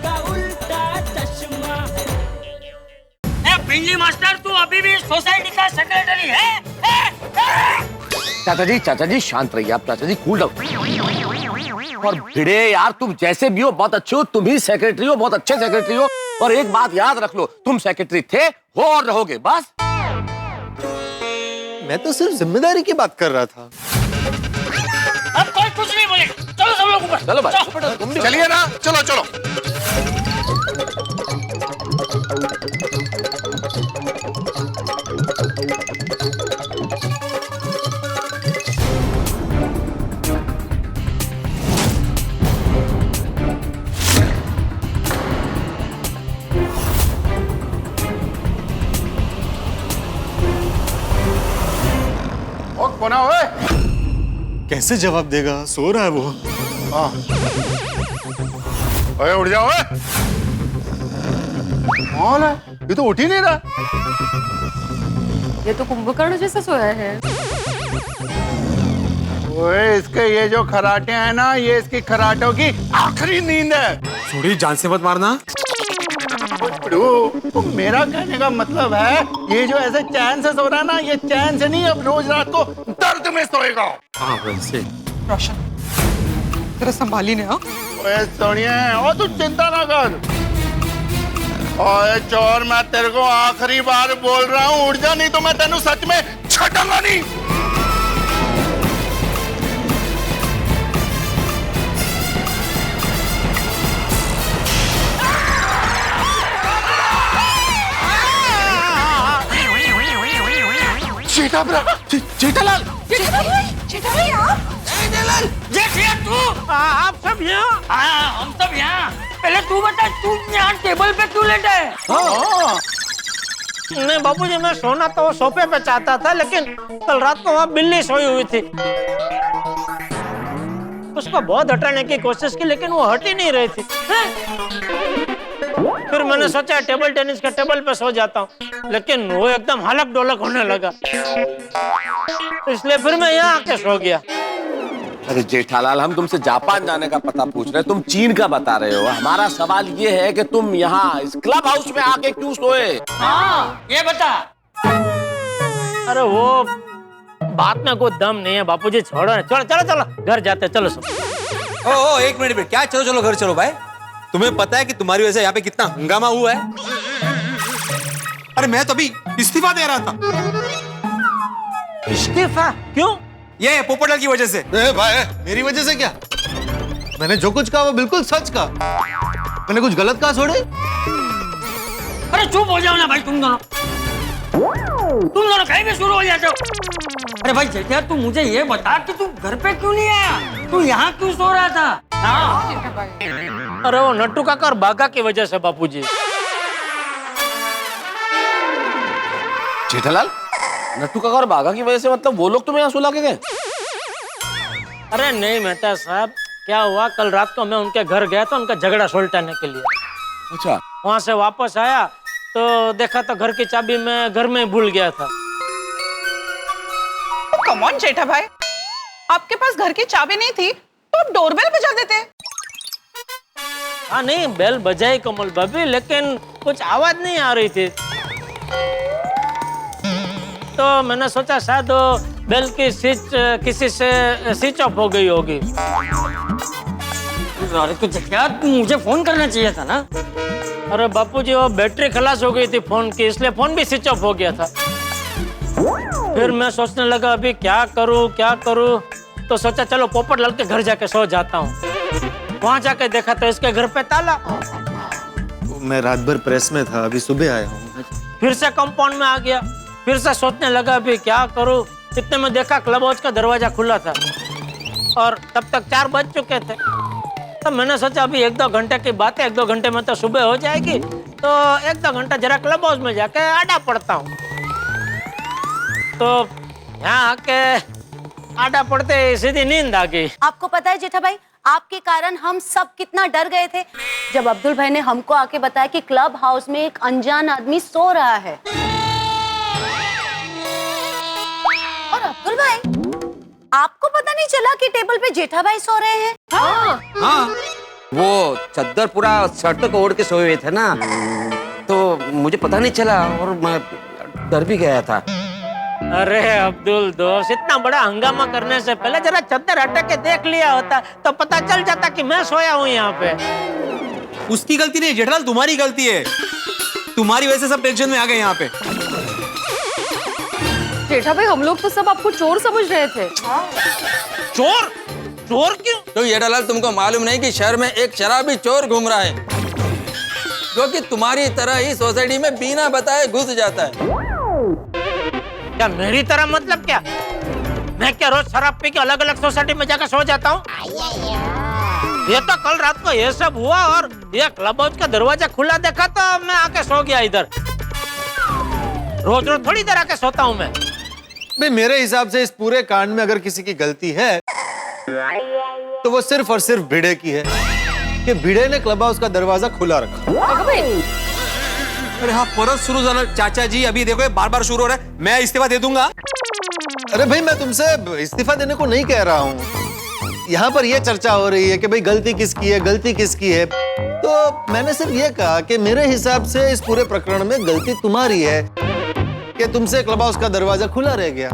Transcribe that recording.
का उल्टा चश्मा। बिल्ली मास्टर, तू अभी भी सोसाइटी का सेक्रेटरी है? चाचा जी शांत रहिए आप। चाचा जी कूल डाउन। और भिड़े यार, तुम जैसे भी हो बहुत अच्छे हो, तुम ही सेक्रेटरी हो, बहुत अच्छे सेक्रेटरी हो। और एक बात याद रख लो, तुम सेक्रेटरी थे, हो और रहोगे, बस। मैं तो सिर्फ जिम्मेदारी की बात कर रहा था। अब कोई कुछ नहीं बोले, चलो सब लोग ऊपर। चलो भाई, तुम भी चलिए ना, चलो चलो। कोना ओए, कैसे जवाब देगा? सो रहा है वो। हाँ। ओए उठ जाओ। ओए कौन है ये? तो उठ ही नहीं रहा। ये तो कुंभकर्ण जैसा सोया है। ओए इसके ये जो खराटे हैं ना, ये इसकी खराटों की आखिरी नींद है। थोड़ी जान से मत मारना। तो मेरा कहने का मतलब है, ये जो ऐसे चैन से सो रहा है ना, ये चैन से नहीं, अब रोज रात को दर्द में सोएगा। हाँ वैसे। रोशन, तेरा संभाली ने। हाँ ओए सोनिए, और तू चिंता ना कर। ओए चोर, मैं तेरे को आखिरी बार बोल रहा हूँ, उठ जा, नहीं तो मैं तेनू सच में छटूंगा नहीं। जेठालाल, जेठालाल आप? जेठिया तू, आप सब यहाँ? हाँ, हम सब यहाँ। पहले तू बता, तू यहाँ टेबल पे क्यों लेटा है? नहीं बाबूजी, मैं सोना तो सोफे पे चाहता था, लेकिन कल रात को वहाँ बिल्ली सोई हुई थी। उसको बहुत हटाने की कोशिश की, लेकिन वो हट ही नहीं रही थी। फिर मैंने सोचा टेबल टेनिस के टेबल पे सो जाता हूँ, लेकिन वो एकदम हलक डोलक होने लगा, इसलिए फिर मैं यहाँ आके सो गया। अरे जेठालाल, हम तुमसे जापान जाने का पता पूछ रहे हैं, तुम चीन का बता रहे हो। हमारा सवाल ये है कि तुम यहाँ इस क्लब हाउस में आके क्यों सोए? हाँ, ये बता। अरे वो बात में कोई दम नहीं है बापूजी, छोड़ो। चलो चलो चलो घर जाते, चलो सब। ओ एक मिनट, क्या चलो चलो घर चलो भाई? तुम्हें पता है कि तुम्हारी वजह से यहाँ पे कितना हंगामा हुआ है? अरे मैं तो अभी इस्तीफा दे रहा था। इस्तीफा? क्यों? ये पोपटलाल की वजह से। ए भाई, मेरी वजह से क्या? मैंने जो कुछ कहा वो बिल्कुल सच कहा। मैंने कुछ गलत कहा थोड़े? अरे चुप हो जाओ ना भाई, तुम दोनों कहीं भी शुरू हो जाते हो। अरे भाई जेठिया, तू मुझे ये बता कि तू घर पे क्यों नहीं आया? तू यहाँ क्यों सो रहा था? हाँ। अरे वो नट्टू काका और बागा की वजह से बापूजी। जेठालाल, नट्टू काका और बागा की वजह से मतलब वो लोग तुम्हें यहाँ सुला के गए? अरे नहीं मेहता साहब, क्या हुआ, कल रात को मैं उनके घर गया था उनका झगड़ा सुलटाने के लिए। अच्छा। वहां से वापस आया तो देखा तो घर की चाबी मैं घर में भूल गया था। कम ऑन जेठा भाई, आपके पास घर की चाबी नहीं थी तो आप डोरबेल बजा देते। हाँ नहीं, बेल बजाई कमल भाभी, लेकिन कुछ आवाज नहीं आ रही थी, तो मैंने सोचा शायद बेल की स्विच किसी से स्विच ऑफ हो गई होगी। अरे कुछ क्या, मुझे फोन करना चाहिए था ना। अरे बापूजी, वो बैटरी खलास हो गई थी फोन की, इसलिए फोन भी स्विच ऑफ हो गया था। फिर मैं सोचने लगा अभी क्या करूं, तो सोचा चलो पोपटलाल के घर जाके सो जाता हूँ। वहां जाके देखा तो इसके घर पे ताला। मैं रात भर प्रेस में था, अभी सुबह आया हूँ। फिर से कंपाउंड में आ गया, फिर से सोचने लगा अभी क्या करूं। इतने में देखा क्लब हाउस का दरवाजा खुला था और तब तक 4 बज चुके थे। तो मैंने सोचा अभी 1-2 घंटे की बात है, 1-2 घंटे में तो सुबह हो जाएगी, तो 1-2 घंटा जरा क्लब हाउस में जाके आडा पड़ता हूँ। तो यहाँ आके आडा पड़ते सीधी नींद आ गई। आपको पता है जेठा भाई, आपके कारण हम सब कितना डर गए थे जब अब्दुल भाई ने हमको आके बताया कि क्लब हाउस में एक अनजान आदमी सो रहा है। और अब्दुल भाई, आपको पता नहीं चला कि टेबल पे जेठा भाई सो रहे हैं? हाँ, वो चद्दर पूरा शर्ट को ओढ़ के सोए हुए थे ना, तो मुझे पता नहीं चला और मैं डर भी गया था। अरे अब्दुल दोस्त, इतना बड़ा हंगामा करने से पहले जरा चद्दर हटा के देख लिया होता तो पता चल जाता कि मैं सोया हूँ यहाँ पे। उसकी गलती नहीं जेठालाल, तुम्हारी गलती है। तुम्हारी वजह से सब टेंशन में आ गए यहाँ पे। जेठा भाई, हम लोग तो सब आपको चोर समझ रहे थे। चोर? चोर क्यों? तो जेठालाल, तुमको मालूम नहीं कि शहर में एक शराबी चोर घूम रहा है जो कि तुम्हारी तरह ही सोसाइटी में बिना बताए घुस जाता है। क्या मेरी तरह मतलब क्या? मैं क्या रोज शराब पी के अलग अलग सोसाइटी में जाकर सो जाता हूँ? ये तो कल रात को ये सब हुआ और ये क्लब हाउस का दरवाजा खुला देखा तो मैं आके सो गया इधर। रोज रोज थोड़ी देर आके सोता हूँ मैं। भाई मेरे हिसाब से इस पूरे कांड में अगर किसी की गलती है तो वो सिर्फ और सिर्फ भिड़े की है कि भिड़े ने क्लब हाउस का दरवाजा खुला रखा। अरे हाँ, परत शुरू झाला चाचा जी। अभी देखो बार बार शुरू हो रहा है। मैं इस्तीफा दे दूंगा। अरे भाई, मैं तुमसे इस्तीफा देने को नहीं कह रहा हूँ। यहाँ पर ये चर्चा हो रही है कि भाई गलती किसकी है, गलती किसकी है। तो मैंने सिर्फ ये कहा कि मेरे हिसाब से इस पूरे प्रकरण में गलती तुम्हारी है कि तुमसे क्लब हाउस का दरवाजा खुला रह गया।